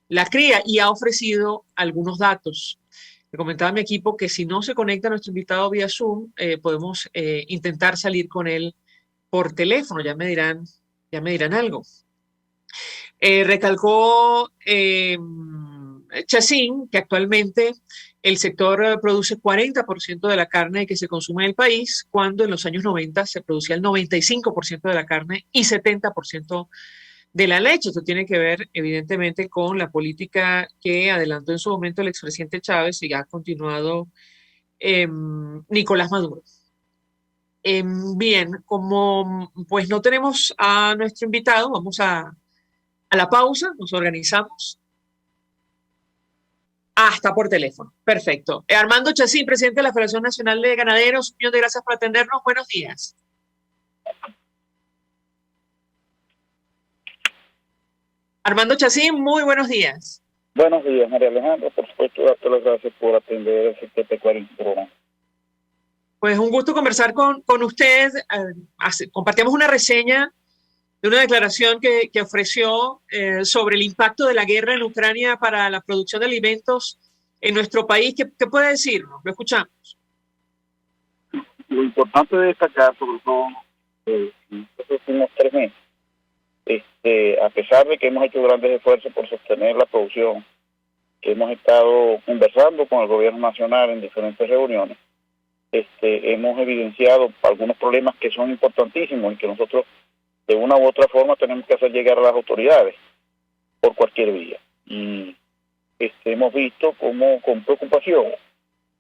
la cría, y ha ofrecido algunos datos. Le comentaba a mi equipo que si no se conecta nuestro invitado vía Zoom, podemos intentar salir con él por teléfono, ya me dirán algo. Recalcó Chacín que actualmente el sector produce 40% de la carne que se consume en el país, cuando en los años 90 se producía el 95% de la carne y 70% de la leche. Esto tiene que ver, evidentemente, con la política que adelantó en su momento el expresidente Chávez y ha continuado Nicolás Maduro. Bien, como pues no tenemos a nuestro invitado, vamos a la pausa, nos organizamos. Está por teléfono. Perfecto. Armando Chacín, presidente de la Federación Nacional de Ganaderos, un millón de gracias por atendernos. Buenos días. Armando Chacín, muy buenos días. Buenos días, María Alejandra. Por supuesto, darte las gracias por atender el sector 40 programa. Pues un gusto conversar con usted. Compartimos una reseña de una declaración que ofreció sobre el impacto de la guerra en Ucrania para la producción de alimentos en nuestro país. ¿Qué puede decirnos? Lo escuchamos. Lo importante de destacar, sobre todo, en estos últimos 3 meses, a pesar de que hemos hecho grandes esfuerzos por sostener la producción, que hemos estado conversando con el gobierno nacional en diferentes reuniones, hemos evidenciado algunos problemas que son importantísimos y que nosotros de una u otra forma tenemos que hacer llegar a las autoridades por cualquier vía. Y hemos visto cómo con preocupación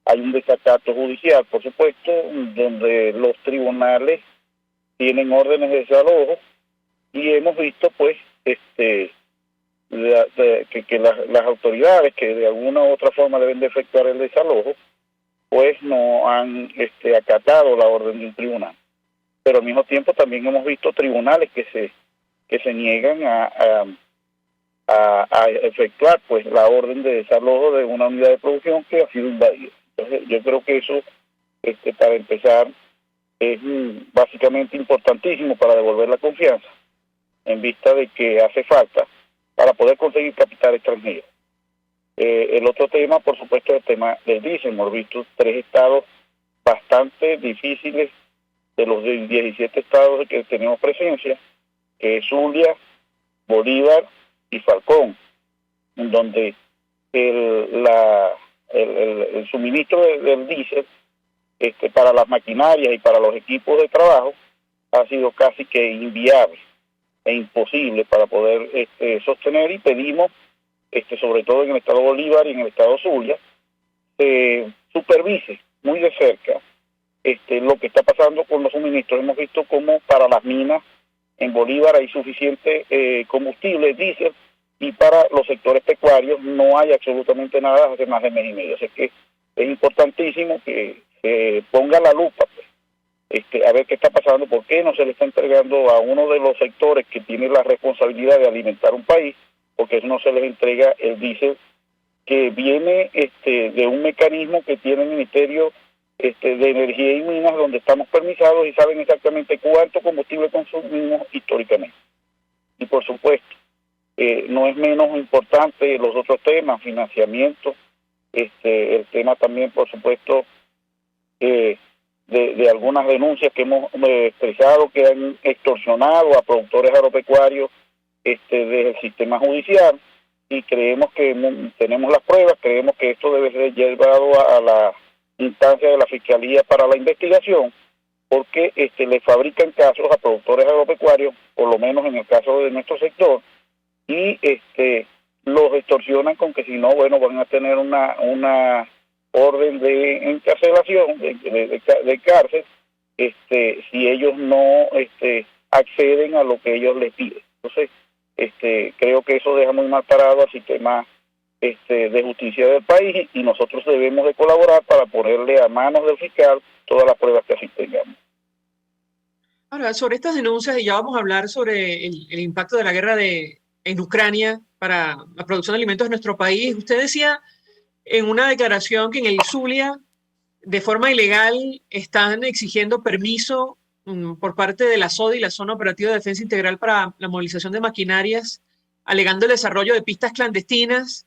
hay un desacato judicial, por supuesto, donde los tribunales tienen órdenes de desalojo, y hemos visto pues que las autoridades que de alguna u otra forma deben de efectuar el desalojo pues no han acatado la orden de un tribunal. Pero al mismo tiempo también hemos visto tribunales que se niegan a efectuar pues la orden de desalojo de una unidad de producción que ha sido invadida. Entonces yo creo que eso, para empezar, es básicamente importantísimo para devolver la confianza, en vista de que hace falta para poder conseguir capital extranjero. El otro tema, por supuesto, es el tema del diésel. Hemos visto 3 estados bastante difíciles de los 17 estados que tenemos presencia, que es Zulia, Bolívar y Falcón, en donde el suministro del diésel para las maquinarias y para los equipos de trabajo ha sido casi que inviable e imposible para poder sostener, y pedimos, sobre todo en el estado Bolívar y en el estado Zulia, supervise muy de cerca lo que está pasando con los suministros. Hemos visto cómo para las minas en Bolívar hay suficiente combustible, diésel, y para los sectores pecuarios no hay absolutamente nada hace más de mes y medio. Así que es importantísimo que se ponga la lupa, pues, a ver qué está pasando, por qué no se le está entregando a uno de los sectores que tiene la responsabilidad de alimentar un país, porque no se les entrega el diésel que viene de un mecanismo que tiene el Ministerio de Energía y Minas, donde estamos permisados y saben exactamente cuánto combustible consumimos históricamente. Y por supuesto, no es menos importante los otros temas, financiamiento, el tema también, por supuesto, de algunas denuncias que hemos expresado que han extorsionado a productores agropecuarios desde el sistema judicial, y creemos que tenemos las pruebas, creemos que esto debe ser llevado a la instancia de la Fiscalía para la investigación, porque le fabrican casos a productores agropecuarios, por lo menos en el caso de nuestro sector, y los extorsionan con que si no, bueno, van a tener una orden de encarcelación, de cárcel, si ellos no acceden a lo que ellos les piden. Entonces, creo que eso deja muy mal parado al sistema de justicia del país, y nosotros debemos de colaborar para ponerle a manos del fiscal todas las pruebas que así tengamos. Ahora, sobre estas denuncias, y ya vamos a hablar sobre el impacto de la guerra en Ucrania para la producción de alimentos en nuestro país. Usted decía en una declaración que en el Zulia, de forma ilegal, están exigiendo permiso por parte de la SODI, la Zona Operativa de Defensa Integral, para la movilización de maquinarias, alegando el desarrollo de pistas clandestinas.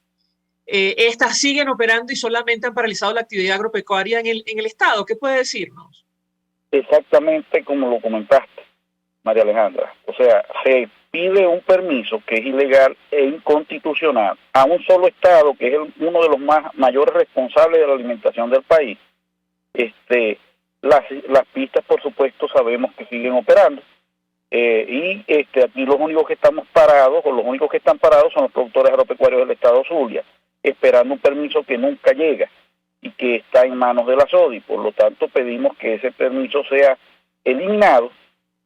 Estas siguen operando y solamente han paralizado la actividad agropecuaria en el Estado. ¿Qué puede decirnos? Exactamente como lo comentaste, María Alejandra. O sea, se pide un permiso que es ilegal e inconstitucional a un solo Estado, que es uno de los mayores responsables de la alimentación del país. Las pistas, por supuesto, sabemos que siguen operando, y aquí los únicos que estamos parados, o los únicos que están parados, son los productores agropecuarios del Estado Zulia, esperando un permiso que nunca llega y que está en manos de la SODI. Por lo tanto, pedimos que ese permiso sea eliminado,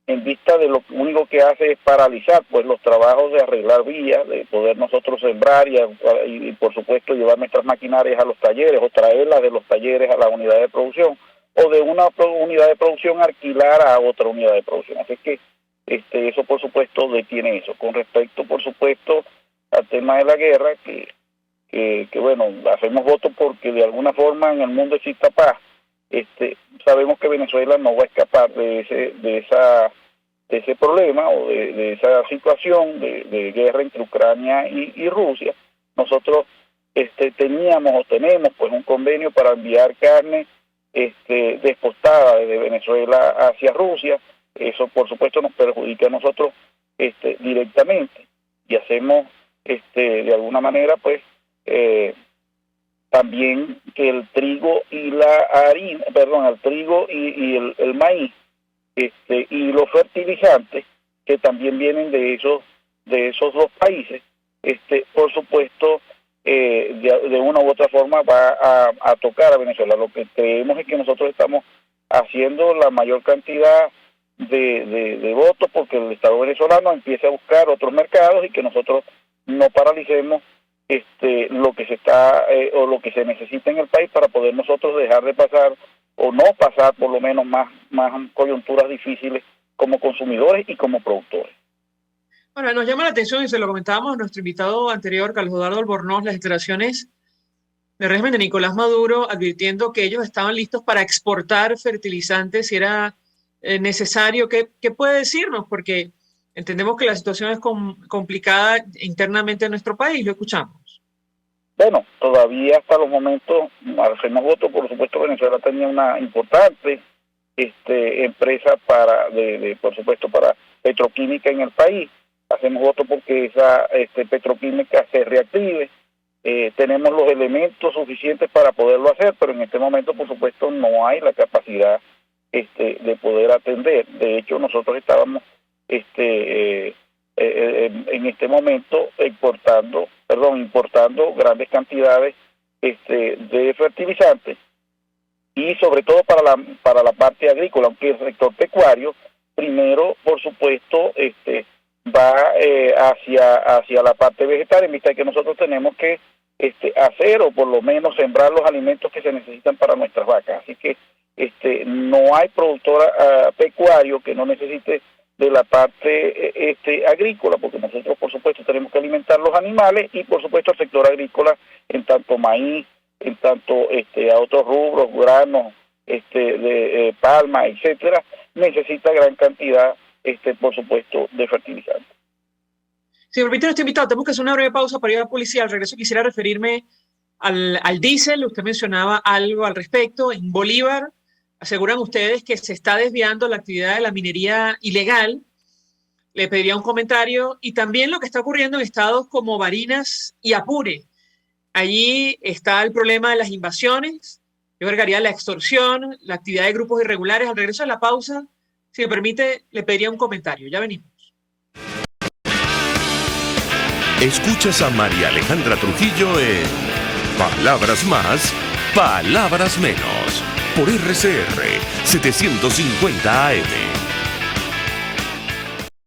en vista de lo único que hace es paralizar pues los trabajos de arreglar vías, de poder nosotros sembrar y por supuesto llevar nuestras maquinarias a los talleres, o traerlas de los talleres a la unidad de producción, o de una unidad de producción alquilar a otra unidad de producción. Así que eso por supuesto detiene eso. Con respecto por supuesto al tema de la guerra, que bueno, hacemos voto porque de alguna forma en el mundo exista paz. Sabemos que Venezuela no va a escapar de ese problema, o de esa situación de guerra entre Ucrania y Rusia. Nosotros teníamos o tenemos pues un convenio para enviar carne despostada desde Venezuela hacia Rusia. Eso por supuesto nos perjudica a nosotros directamente, y hacemos de alguna manera pues también que el trigo y la harina, el trigo y el maíz, y los fertilizantes que también vienen de esos dos países, por supuesto de una u otra forma va a tocar a Venezuela. Lo que creemos es que nosotros estamos haciendo la mayor cantidad de votos porque el Estado venezolano empiece a buscar otros mercados, y que nosotros no paralicemos lo que se está o lo que se necesita en el país para poder nosotros dejar de pasar, o no pasar por lo menos más coyunturas difíciles como consumidores y como productores. Bueno, nos llama la atención, y se lo comentábamos a nuestro invitado anterior, Carlos Eduardo Albornoz, las declaraciones del régimen de Nicolás Maduro, advirtiendo que ellos estaban listos para exportar fertilizantes si era necesario. ¿Qué puede decirnos? Porque entendemos que la situación es complicada internamente en nuestro país. Lo escuchamos. Bueno, todavía hasta los momentos hacemos voto. Por supuesto, Venezuela tenía una importante empresa por supuesto, para petroquímica en el país. Hacemos voto porque esa petroquímica se reactive. Tenemos los elementos suficientes para poderlo hacer, pero en este momento, por supuesto, no hay la capacidad de poder atender. De hecho, nosotros estábamos en este momento importando grandes cantidades de fertilizantes, y sobre todo para la parte agrícola, aunque el sector pecuario primero por supuesto va hacia la parte vegetal, en vista de que nosotros tenemos que hacer, o por lo menos sembrar los alimentos que se necesitan para nuestras vacas. Así que no hay productor pecuario que no necesite de la parte agrícola, porque nosotros por supuesto tenemos que alimentar los animales y por supuesto el sector agrícola en tanto maíz, en tanto a otros rubros, granos, de palma, etcétera, necesita gran cantidad, por supuesto, de fertilizantes. Si me permite nuestro invitado, tenemos que hacer una breve pausa para ir a la publicidad. Al regreso quisiera referirme al diésel. Usted mencionaba algo al respecto. En Bolívar aseguran ustedes que se está desviando la actividad de la minería ilegal. Le pediría un comentario. Y también lo que está ocurriendo en estados como Barinas y Apure. Allí está el problema de las invasiones, yo agregaría la extorsión, la actividad de grupos irregulares. Al regreso de la pausa, si me permite, le pediría un comentario. Ya venimos. Escuchas a María Alejandra Trujillo en Palabras Más, Palabras Menos, por RCR 750 AM.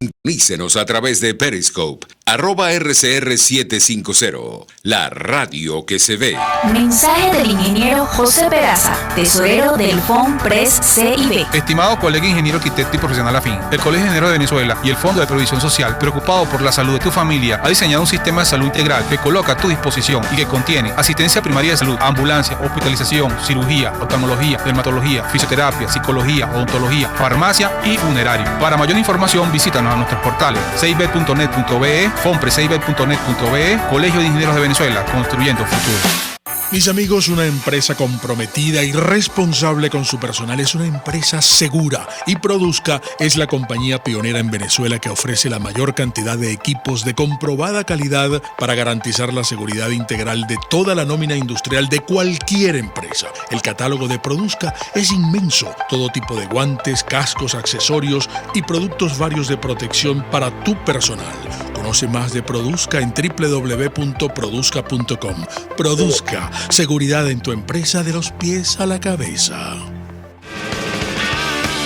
Sintonícenos a través de Periscope, @RCR750, la radio que se ve. Mensaje del ingeniero José Peraza, tesorero del FONPRES CIB. Estimado colega ingeniero arquitecto y profesional afín, el Colegio de Ingenieros de Venezuela y el Fondo de Previsión Social, preocupado por la salud de tu familia, ha diseñado un sistema de salud integral que coloca a tu disposición y que contiene asistencia primaria de salud, ambulancia, hospitalización, cirugía, oftalmología, dermatología, fisioterapia, psicología, odontología, farmacia y funerario. Para mayor información, visítanos a nuestros portales ceibet.net.be, fonpreseibet.net.be, Colegio de Ingenieros de Venezuela, construyendo futuro. Mis amigos, una empresa comprometida y responsable con su personal es una empresa segura, y Produzca es la compañía pionera en Venezuela que ofrece la mayor cantidad de equipos de comprobada calidad para garantizar la seguridad integral de toda la nómina industrial de cualquier empresa. El catálogo de Produzca es inmenso, todo tipo de guantes, cascos, accesorios y productos varios de protección para tu personal. Conoce más de Produzca en www.produzca.com. Produzca, seguridad en tu empresa de los pies a la cabeza.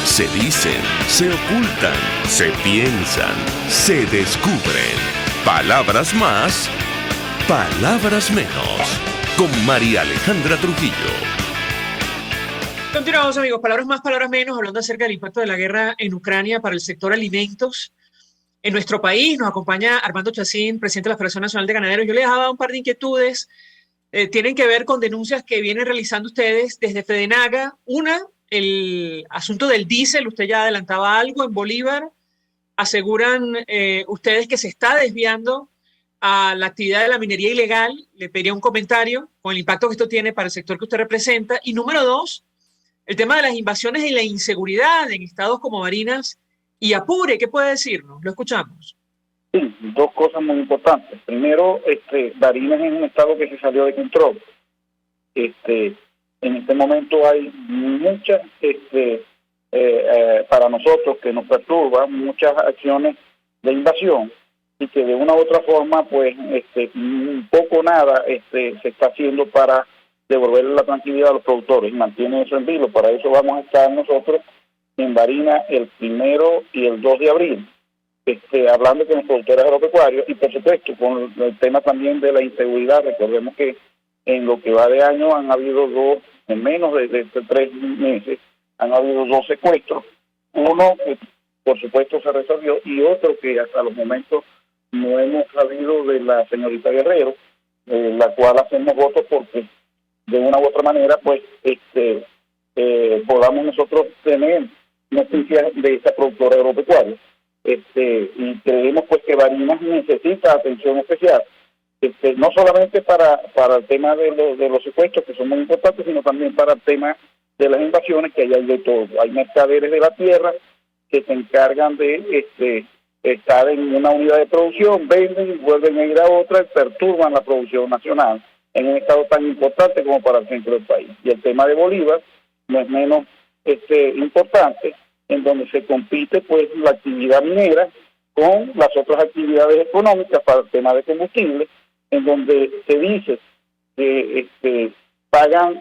Se dicen, se ocultan, se piensan, se descubren. Palabras más, palabras menos. Con María Alejandra Trujillo. Continuamos, amigos. Palabras más, palabras menos, hablando acerca del impacto de la guerra en Ucrania para el sector alimentos. En nuestro país nos acompaña Armando Chacín, presidente de la Federación Nacional de Ganaderos. Yo les dejaba un par de inquietudes. Tienen que ver con denuncias que vienen realizando ustedes desde Fedenaga. Una, el asunto del diésel. Usted ya adelantaba algo en Bolívar. Aseguran ustedes que se está desviando a la actividad de la minería ilegal. Le pediría un comentario con el impacto que esto tiene para el sector que usted representa. Y número dos, el tema de las invasiones y la inseguridad en estados como Barinas y Apure. ¿Qué puede decirnos? Lo escuchamos. Sí, dos cosas muy importantes. Primero, Barinas es un estado que se salió de control. En este momento hay muchas, para nosotros que nos perturban, muchas acciones de invasión, y que de una u otra forma, pues, un poco nada se está haciendo para devolverle la tranquilidad a los productores. Mantiene eso en vilo. Para eso vamos a estar nosotros en Barinas el 1 y el 2 de abril. Hablando con los productores agropecuarios y por supuesto con el tema también de la inseguridad. Recordemos que en lo que va de año han habido en menos de 3 meses, han habido 2 secuestros, uno que por supuesto se resolvió y otro que hasta los momentos no hemos sabido de la señorita Guerrero, la cual hacemos votos porque de una u otra manera pues podamos nosotros tener noticias de esta productora agropecuaria. Y creemos pues que Barinas necesita atención especial, no solamente para el tema de los secuestros, que son muy importantes, sino también para el tema de las invasiones, que hay de todo. Hay mercaderes de la tierra que se encargan de estar en una unidad de producción, venden y vuelven a ir a otra y perturban la producción nacional en un estado tan importante como para el centro del país. Y el tema de Bolívar no es menos importante, en donde se compite pues la actividad minera con las otras actividades económicas para el tema de combustible, en donde se dice que pagan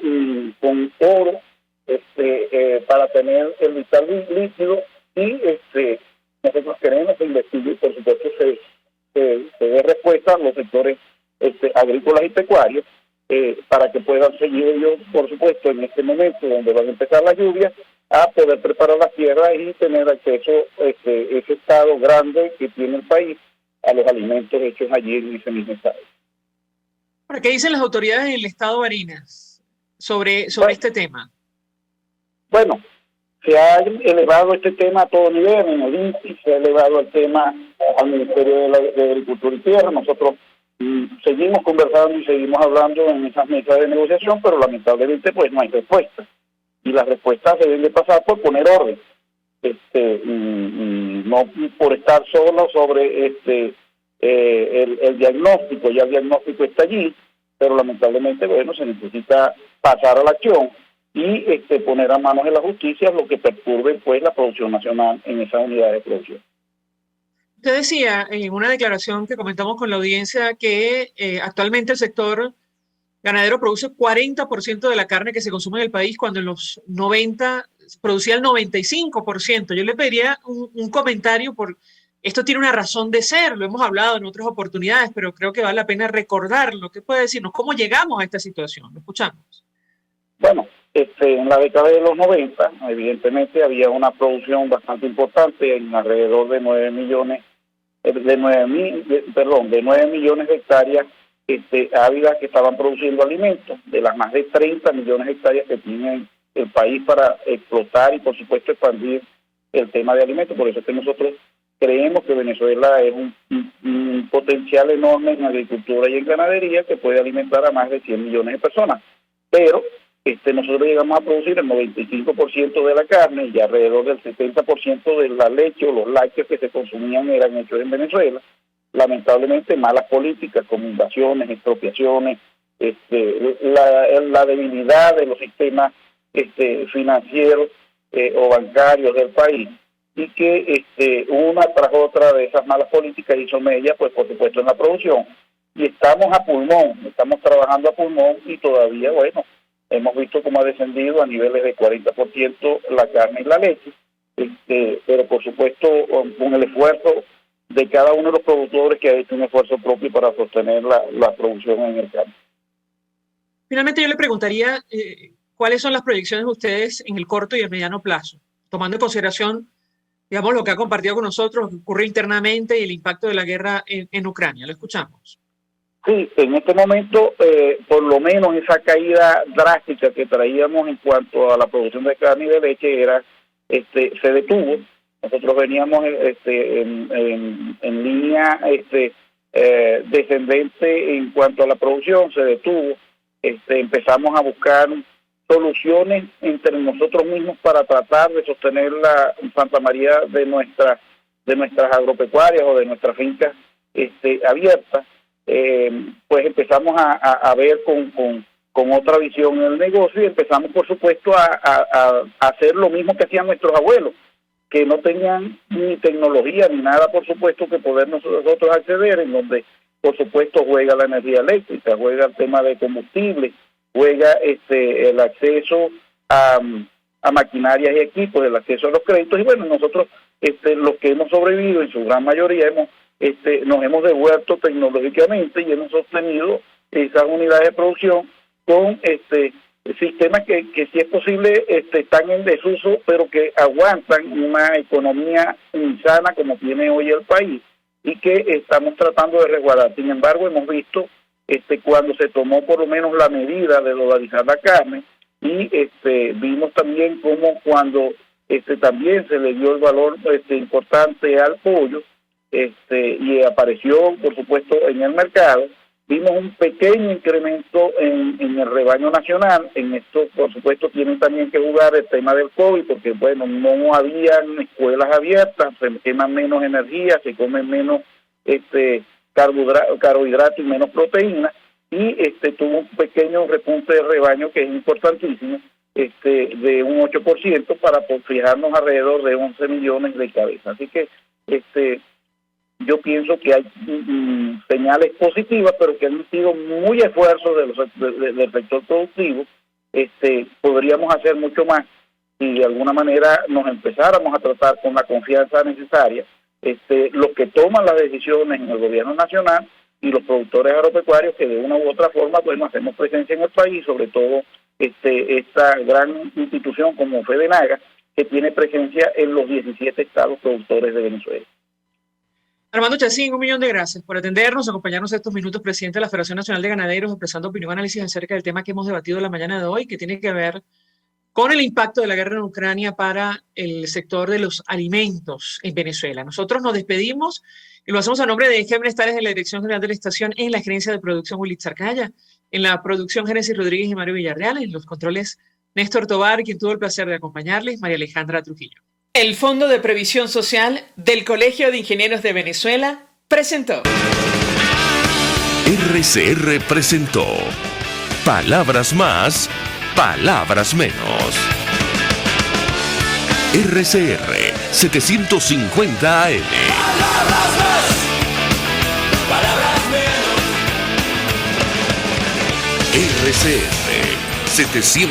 con oro para tener el vital líquido, y nosotros queremos que investigue y por supuesto se dé respuesta a los sectores agrícolas y pecuarios, para que puedan seguir ellos, por supuesto, en este momento donde van a empezar las lluvias, a poder preparar las tierras y tener acceso ese estado grande que tiene el país a los alimentos hechos allí en ese mismo estado. ¿Qué dicen las autoridades del estado Barinas sobre este tema? Bueno, se ha elevado este tema a todo nivel, en el INPI se ha elevado el tema al Ministerio de Agricultura y Tierra. Nosotros seguimos conversando y seguimos hablando en esas mesas de negociación, pero lamentablemente pues no hay respuesta. Y las respuestas deben de pasar por poner orden, no por estar solo sobre el diagnóstico. Ya el diagnóstico está allí, pero lamentablemente bueno, se necesita pasar a la acción y poner a manos de la justicia lo que perturbe pues la producción nacional en esa unidad de producción. Usted decía en una declaración que comentamos con la audiencia que actualmente el sector ganadero produce 40% de la carne que se consume en el país, cuando en los 90 producía el 95%. Yo le pediría un comentario por esto. Tiene una razón de ser, lo hemos hablado en otras oportunidades, pero creo que vale la pena recordarlo. ¿Qué puede decirnos? ¿Cómo llegamos a esta situación? Lo escuchamos. Bueno, en la década de los 90, evidentemente había una producción bastante importante, en alrededor de 9 millones de hectáreas ávidas que estaban produciendo alimentos, de las más de 30 millones de hectáreas que tiene el país para explotar y por supuesto expandir el tema de alimentos. Por eso es que nosotros creemos que Venezuela es un potencial enorme en agricultura y en ganadería que puede alimentar a más de 100 millones de personas. Pero nosotros llegamos a producir el 95% de la carne y alrededor del 70% de la leche o los lácteos que se consumían eran hechos en Venezuela. Lamentablemente, malas políticas como invasiones, expropiaciones, la debilidad de los sistemas financieros o bancarios del país, y que una tras otra de esas malas políticas hizo mella, pues por supuesto, en la producción. Y estamos a pulmón, estamos trabajando a pulmón y todavía, bueno, hemos visto cómo ha descendido a niveles de 40% la carne y la leche, pero por supuesto con el esfuerzo de cada uno de los productores que ha hecho un esfuerzo propio para sostener la producción en el campo. Finalmente yo le preguntaría cuáles son las proyecciones de ustedes en el corto y el mediano plazo, tomando en consideración, digamos, lo que ha compartido con nosotros, lo que ocurre internamente y el impacto de la guerra en Ucrania. Lo escuchamos. Sí, en este momento, por lo menos esa caída drástica que traíamos en cuanto a la producción de carne y de leche se detuvo. Nosotros veníamos en línea descendente en cuanto a la producción, se detuvo. Empezamos a buscar soluciones entre nosotros mismos para tratar de sostener la Santa María de nuestras agropecuarias o de nuestras fincas abiertas. Pues empezamos a ver con otra visión en el negocio y empezamos, por supuesto, a hacer lo mismo que hacían nuestros abuelos, que no tenían ni tecnología ni nada, por supuesto, que poder nosotros acceder, en donde, por supuesto, juega la energía eléctrica, juega el tema de combustible, juega el acceso a maquinarias y equipos, el acceso a los créditos. Y bueno, nosotros, los que hemos sobrevivido, en su gran mayoría, nos hemos devuelto tecnológicamente y hemos sostenido esas unidades de producción con sistemas que si es posible están en desuso, pero que aguantan una economía insana como tiene hoy el país y que estamos tratando de resguardar. Sin embargo, hemos visto cuando se tomó por lo menos la medida de dolarizar la carne y vimos también como cuando también se le dio el valor importante al pollo y apareció, por supuesto, en el mercado. Vimos un pequeño incremento en el rebaño nacional. En esto, por supuesto, tienen también que jugar el tema del COVID, porque, bueno, no habían escuelas abiertas, se queman menos energía, se comen menos carbohidratos y menos proteínas, y tuvo un pequeño repunte de rebaño que es importantísimo, de un 8% para fijarnos alrededor de 11 millones de cabezas. Así que yo pienso que hay señales positivas, pero que han sido muy esfuerzos del sector productivo. Podríamos hacer mucho más si de alguna manera nos empezáramos a tratar con la confianza necesaria los que toman las decisiones en el gobierno nacional y los productores agropecuarios, que de una u otra forma, bueno, hacemos presencia en el país, sobre todo esta gran institución como FEDENAGA, que tiene presencia en los 17 estados productores de Venezuela. Armando Chacín, 1.000.000 de gracias por atendernos, acompañarnos estos minutos, presidente de la Federación Nacional de Ganaderos, expresando opinión y análisis acerca del tema que hemos debatido la mañana de hoy, que tiene que ver con el impacto de la guerra en Ucrania para el sector de los alimentos en Venezuela. Nosotros nos despedimos y lo hacemos a nombre de Gémenes Tales de la Dirección General de la Estación, en la gerencia de producción Willy Zarcaya, en la producción Génesis Rodríguez y Mario Villarreal, en los controles Néstor Tobar, quien tuvo el placer de acompañarles, María Alejandra Trujillo. El Fondo de Previsión Social del Colegio de Ingenieros de Venezuela presentó. RCR presentó Palabras Más, Palabras Menos. RCR 750 AM. Palabras más, palabras menos. RCR 750